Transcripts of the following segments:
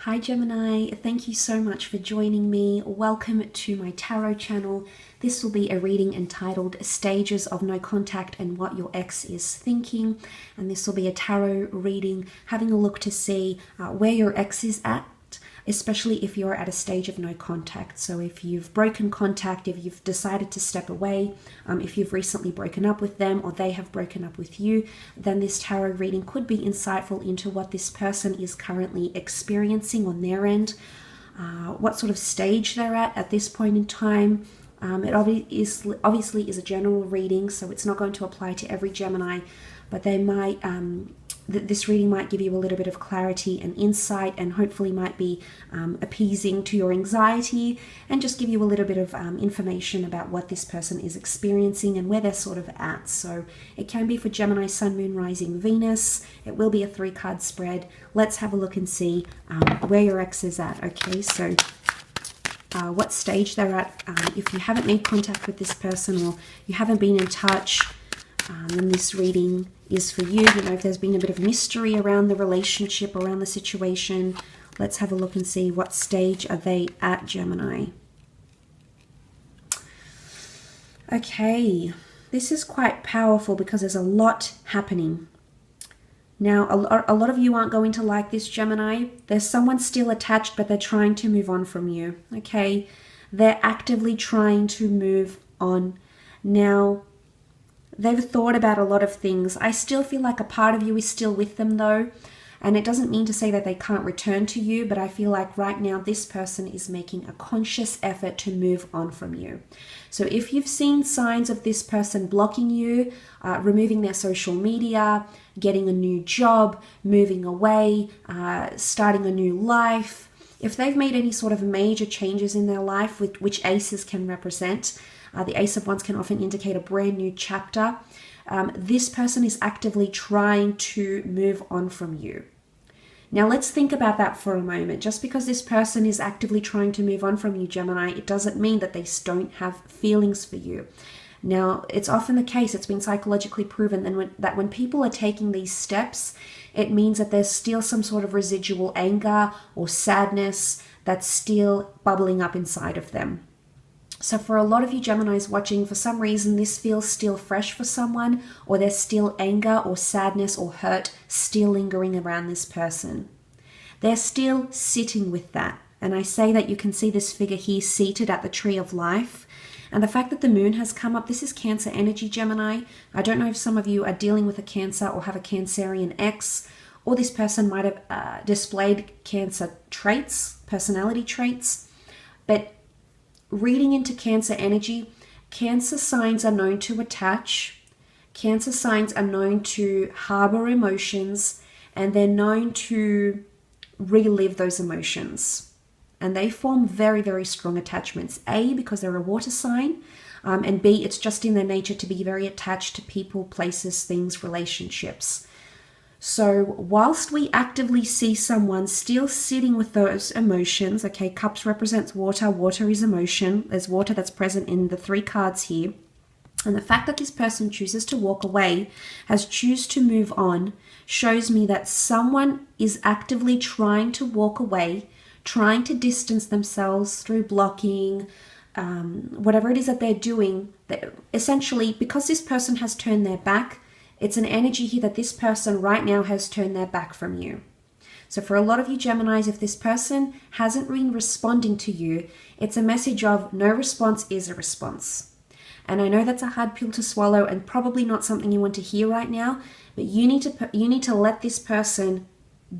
Hi Gemini, thank you so much for joining me. Welcome to my tarot channel. This will be a reading entitled Stages of No Contact and What Your Ex is Thinking. And this will be a tarot reading having a look to see where your ex is at, especially if you're at a stage of no contact. So if you've broken contact, if you've decided to step away, if you've recently broken up with them or they have broken up with you, then this tarot reading could be insightful into what this person is currently experiencing on their end, what sort of stage they're at this point in time. It obviously is a general reading, so it's not going to apply to every Gemini, but they might this reading might give you a little bit of clarity and insight, and hopefully might be appeasing to your anxiety, and just give you a little bit of information about what this person is experiencing and where they're sort of at. So it can be for Gemini, Sun, Moon, Rising, Venus. It will be a 3-card spread. Let's have a look and see where your ex is at. Okay, so what stage they're at. If you haven't made contact with this person or you haven't been in touch, then this reading is for you. You know, if there's been a bit of mystery around the relationship, around the situation, let's have a look and see what stage are they at, Gemini. Okay, this is quite powerful because there's a lot happening. Now, a lot of you aren't going to like this, Gemini. There's someone still attached, but they're trying to move on from you, okay? They're actively trying to move on. Now, they've thought about a lot of things. I still feel like a part of you is still with them though. And it doesn't mean to say that they can't return to you, but I feel like right now this person is making a conscious effort to move on from you. So if you've seen signs of this person blocking you, removing their social media, getting a new job, moving away, starting a new life, if they've made any sort of major changes in their life, which aces can represent, the Ace of Wands can often indicate a brand new chapter. This person is actively trying to move on from you. Now let's think about that for a moment. Just because this person is actively trying to move on from you, Gemini, it doesn't mean that they don't have feelings for you. Now, it's often the case, it's been psychologically proven that when people are taking these steps, it means that there's still some sort of residual anger or sadness that's still bubbling up inside of them. So for a lot of you Geminis watching, for some reason this feels still fresh for someone, or there's still anger or sadness or hurt still lingering around this person. They're still sitting with that. And I say that you can see this figure here seated at the tree of life. And the fact that the moon has come up, this is Cancer energy, Gemini. I don't know if some of you are dealing with a Cancer or have a Cancerian ex, or this person might have displayed Cancer traits, personality traits. But reading into Cancer energy, Cancer signs are known to attach. Cancer signs are known to harbor emotions, and they're known to relive those emotions. And they form very, very strong attachments. A, because they're a water sign, and B, it's just in their nature to be very attached to people, places, things, relationships. So whilst we actively see someone still sitting with those emotions, okay, cups represents water, water is emotion, there's water that's present in the 3 cards here, and the fact that this person chooses to walk away, choose to move on, shows me that someone is actively trying to walk away, trying to distance themselves through blocking, whatever it is that they're doing. Essentially, because this person has turned their back, it's an energy here that this person right now has turned their back from you. So for a lot of you Geminis, if this person hasn't been responding to you, it's a message of no response is a response. And I know that's a hard pill to swallow and probably not something you want to hear right now, but you need to let this person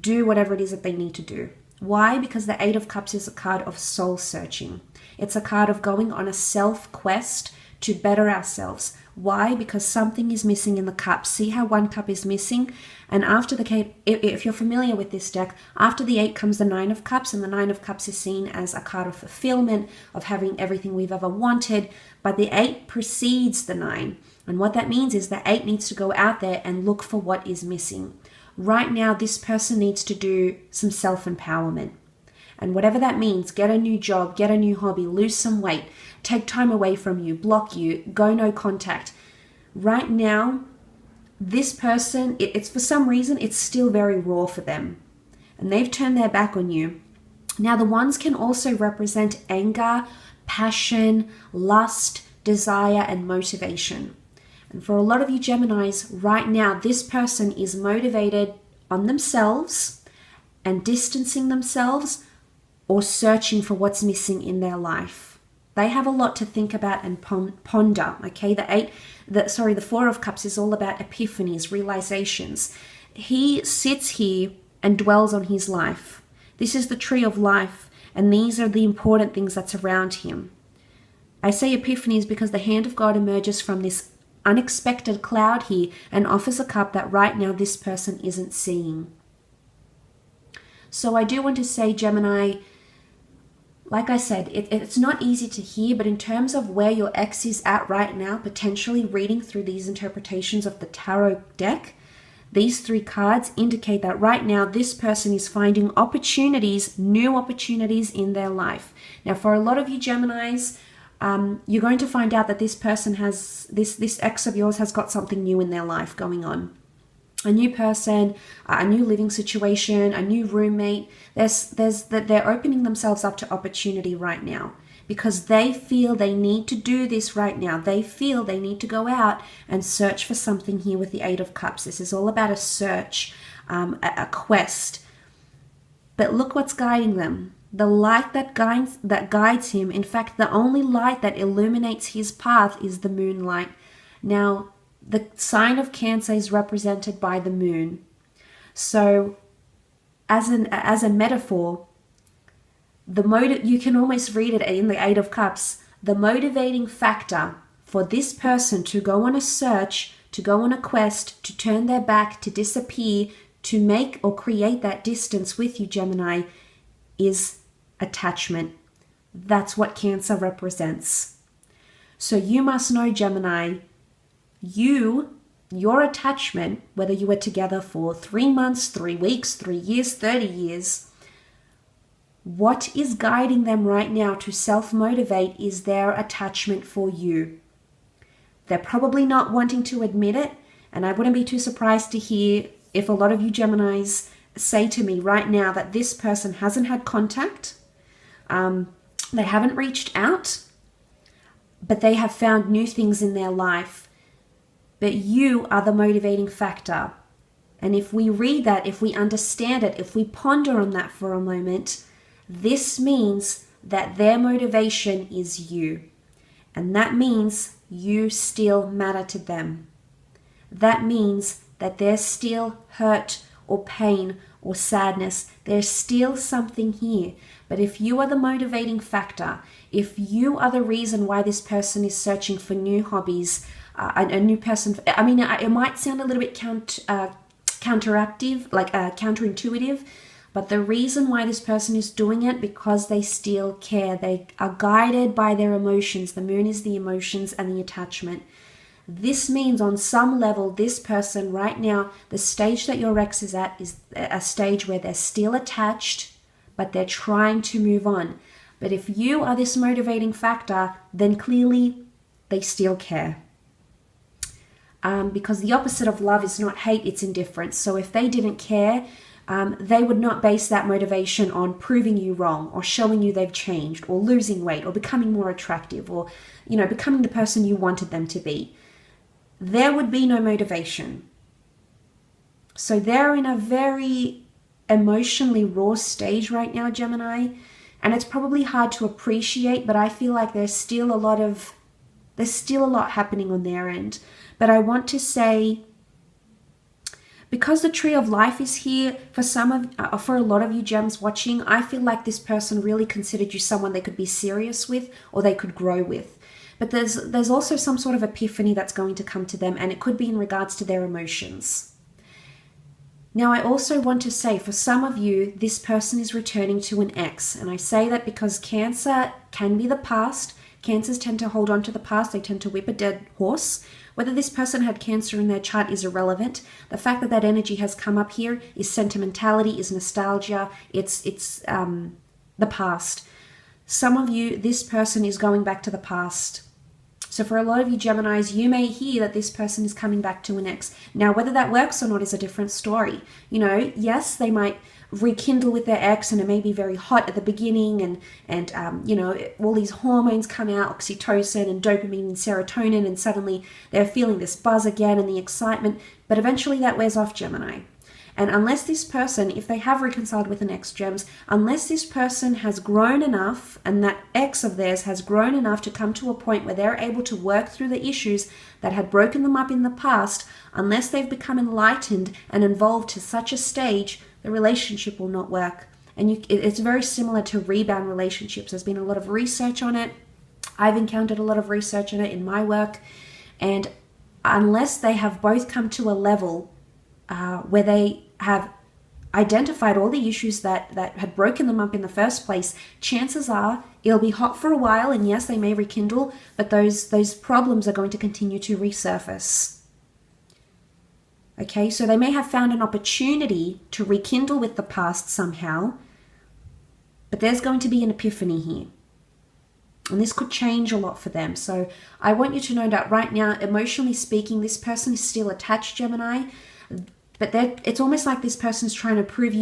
do whatever it is that they need to do. Why? Because the 8 of Cups is a card of soul searching. It's a card of going on a self-quest to better ourselves. Why? Because something is missing in the cup. See how 1 cup is missing? And after the cape, if you're familiar with this deck, after the 8 comes the 9 of Cups, and the 9 of Cups is seen as a card of fulfillment, of having everything we've ever wanted, but the 8 precedes the 9. And what that means is the 8 needs to go out there and look for what is missing. Right now, this person needs to do some self-empowerment. And whatever that means, get a new job, get a new hobby, lose some weight, take time away from you, block you, go no contact. Right now, this person, it's for some reason, it's still very raw for them. And they've turned their back on you. Now, the wands can also represent anger, passion, lust, desire, and motivation. And for a lot of you Geminis, right now, this person is motivated on themselves and distancing themselves or searching for what's missing in their life. They have a lot to think about and ponder, okay? The Four of Cups is all about epiphanies, realizations. He sits here and dwells on his life. This is the tree of life, and these are the important things that's around him. I say epiphanies because the hand of God emerges from this unexpected cloud here and offers a cup that right now this person isn't seeing. So I do want to say, Gemini, like I said, it's not easy to hear, but in terms of where your ex is at right now, potentially reading through these interpretations of the tarot deck, these three cards indicate that right now this person is finding opportunities, new opportunities in their life. Now, for a lot of you Geminis, you're going to find out that this person has, this ex of yours has got something new in their life going on. A new person, a new living situation, a new roommate. They're opening themselves up to opportunity right now because they feel they need to do this right now. They feel they need to go out and search for something here with the Eight of Cups. This is all about a search, a quest. But look what's guiding them. The light that guides him, in fact, the only light that illuminates his path is the moonlight. Now, the sign of Cancer is represented by the moon. So, as a metaphor, you can almost read it in the Eight of Cups. The motivating factor for this person to go on a search, to go on a quest, to turn their back, to disappear, to make or create that distance with you, Gemini, is attachment. That's what Cancer represents. So you must know, Gemini, your attachment, whether you were together for 3 months, 3 weeks, 3 years, 30 years, what is guiding them right now to self-motivate is their attachment for you. They're probably not wanting to admit it, and I wouldn't be too surprised to hear if a lot of you Geminis say to me right now that this person hasn't had contact, they haven't reached out, but they have found new things in their life. But you are the motivating factor. And if we read that, if we understand it, if we ponder on that for a moment, this means that their motivation is you. And that means you still matter to them. That means that there's still hurt or pain or sadness. There's still something here. But if you are the motivating factor, if you are the reason why this person is searching for new hobbies, a new person, I mean, it might sound a little bit counteractive, like counterintuitive, but the reason why this person is doing it, because they still care. They are guided by their emotions. The moon is the emotions and the attachment. This means on some level, this person right now, the stage that your ex is at is a stage where they're still attached, but they're trying to move on. But if you are this motivating factor, then clearly they still care. Because the opposite of love is not hate, it's indifference. So if they didn't care, they would not base that motivation on proving you wrong or showing you they've changed or losing weight or becoming more attractive or, becoming the person you wanted them to be. There would be no motivation. So they're in a very emotionally raw stage right now, Gemini, and it's probably hard to appreciate, but I feel like there's still a lot happening on their end. But I want to say, because the Tree of Life is here, for a lot of you gems watching, I feel like this person really considered you someone they could be serious with or they could grow with. But there's also some sort of epiphany that's going to come to them, and it could be in regards to their emotions. Now, I also want to say, for some of you, this person is returning to an ex. And I say that because Cancer can be the past. Cancers tend to hold on to the past. They tend to whip a dead horse. Whether this person had Cancer in their chart is irrelevant. The fact that that energy has come up here is sentimentality, is nostalgia. It's the past. Some of you, this person is going back to the past. So for a lot of you Geminis, you may hear that this person is coming back to an ex. Now, whether that works or not is a different story. Yes, they might rekindle with their ex, and it may be very hot at the beginning, and you know, all these hormones come out, oxytocin and dopamine and serotonin, and suddenly they're feeling this buzz again and the excitement, but eventually that wears off, Gemini. And unless this person, if they have reconciled with an ex, Gems, unless this person has grown enough, and that ex of theirs has grown enough to come to a point where they're able to work through the issues that had broken them up in the past, unless they've become enlightened and evolved to such a stage, the relationship will not work. And it's very similar to rebound relationships. There's been a lot of research on it. I've encountered a lot of research on it in my work. And unless they have both come to a level where they have identified all the issues that had broken them up in the first place, chances are it'll be hot for a while, and yes, they may rekindle, but those problems are going to continue to resurface. Okay, so they may have found an opportunity to rekindle with the past somehow, but there's going to be an epiphany here. And this could change a lot for them. So I want you to know that right now, emotionally speaking, this person is still attached, Gemini. But it's almost like this person's trying to prove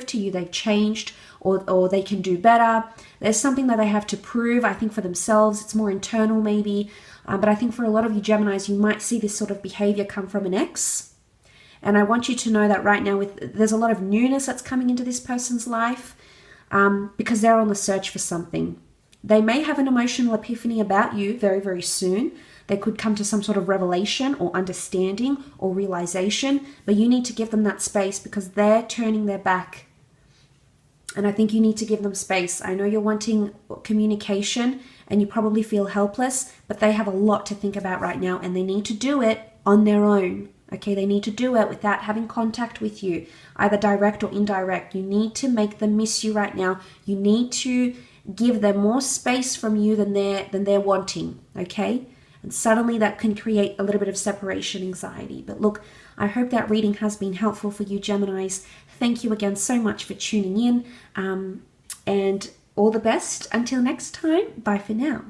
to you they've changed, or they can do better. There's something that they have to prove, I think, for themselves. It's more internal maybe. But I think for a lot of you Geminis, you might see this sort of behavior come from an ex. And I want you to know that right now there's a lot of newness that's coming into this person's life because they're on the search for something. They may have an emotional epiphany about you very, very soon. They could come to some sort of revelation or understanding or realization, but you need to give them that space because they're turning their back. And I think you need to give them space. I know you're wanting communication and you probably feel helpless, but they have a lot to think about right now, and they need to do it on their own. Okay, they need to do it without having contact with you, either direct or indirect. You need to make them miss you right now. You need to give them more space from you than they're wanting, okay? And suddenly that can create a little bit of separation anxiety. But look, I hope that reading has been helpful for you, Geminis. Thank you again so much for tuning in. And all the best. Until next time, bye for now.